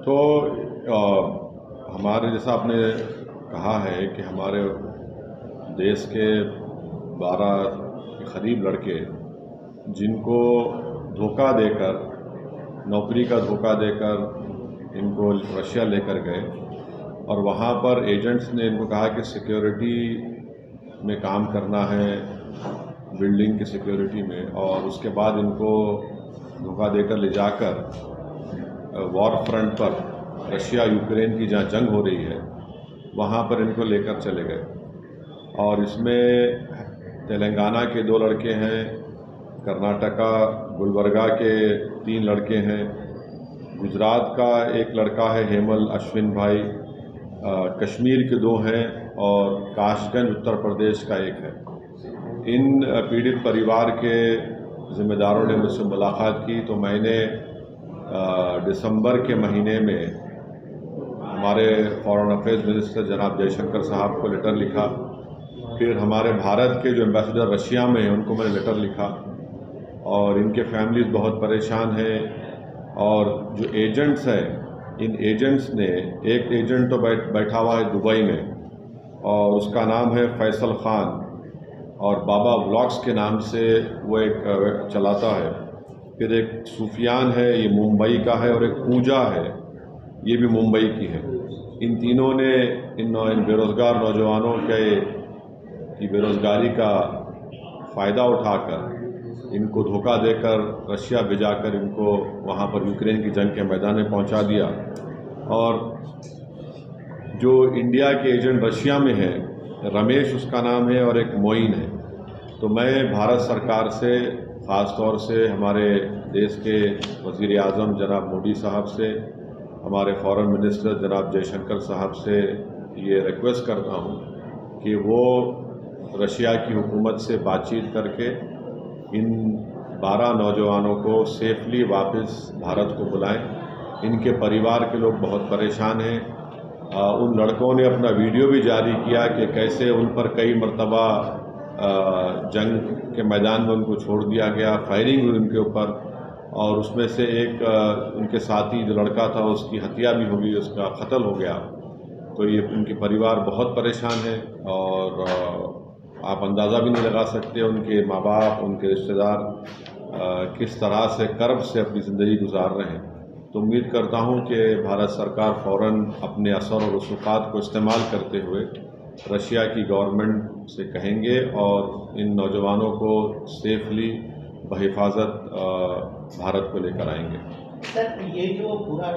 तो हमारे जैसा आपने कहा है कि हमारे देश के 12 के करीब लड़के जिनको धोखा देकर, नौकरी का धोखा देकर इनको रशिया लेकर गए और वहाँ पर एजेंट्स ने इनको कहा कि सिक्योरिटी में काम करना है, बिल्डिंग की सिक्योरिटी में, और उसके बाद इनको धोखा देकर ले जाकर वॉर फ्रंट पर रशिया यूक्रेन की जहाँ जंग हो रही है वहाँ पर इनको लेकर चले गए। और इसमें तेलंगाना के 2 लड़के हैं, कर्नाटका गुलबर्गा के 3 लड़के हैं, गुजरात का एक लड़का है हेमल अश्विन भाई, कश्मीर के 2 हैं और काशगंज उत्तर प्रदेश का एक है। इन पीड़ित परिवार के ज़िम्मेदारों ने मुझसे मुलाकात की तो मैंने दिसंबर के महीने में हमारे फॉरेन अफेयर्स मिनिस्टर जनाब जयशंकर साहब को लेटर लिखा। फिर हमारे भारत के जो एम्बेसडर रशिया में हैं उनको मैंने लेटर लिखा और इनके फैमिलीज बहुत परेशान हैं। और जो एजेंट्स हैं, इन एजेंट्स ने, एक एजेंट तो बैठा हुआ है दुबई में और उसका नाम है फैसल ख़ान और बाबा व्लॉग्स के नाम से वो एक चलाता है। फिर एक सुफियान है, ये मुंबई का है, और एक पूजा है, ये भी मुंबई की है। इन तीनों ने इन बेरोज़गार नौजवानों की बेरोज़गारी का फ़ायदा उठाकर इनको धोखा देकर रशिया भिजाकर इनको वहाँ पर यूक्रेन की जंग के मैदान में पहुँचा दिया। और जो इंडिया के एजेंट रशिया में है, रमेश उसका नाम है और एक मोइन है। तो मैं भारत सरकार से, ख़ास तौर से हमारे देश के वज़ीर आज़म जनाब मोदी साहब से, हमारे फॉरेन मिनिस्टर जनाब जयशंकर साहब से ये रिक्वेस्ट करता हूँ कि वो रशिया की हुकूमत से बातचीत करके इन 12 नौजवानों को सेफली वापस भारत को बुलाएं। इनके परिवार के लोग बहुत परेशान हैं। उन लड़कों ने अपना वीडियो भी जारी किया कि कैसे उन पर कई मरतबा जंग के मैदान में उनको छोड़ दिया गया, फायरिंग हुई उनके ऊपर, और उसमें से एक उनके साथी जो लड़का था उसकी हत्या भी हो गई, उसका कत्ल हो गया। तो ये उनके परिवार बहुत परेशान है और आप अंदाज़ा भी नहीं लगा सकते उनके माँ बाप, उनके रिश्तेदार किस तरह से कर्ब से अपनी ज़िंदगी गुजार रहे हैं। तो उम्मीद करता हूँ कि भारत सरकार फ़ौरन अपने असर और रसूख़ात को इस्तेमाल करते हुए रशिया की गवर्नमेंट से कहेंगे और इन नौजवानों को सेफली बहिफाजत भारत को लेकर आएंगे। सर, ये जो पूरा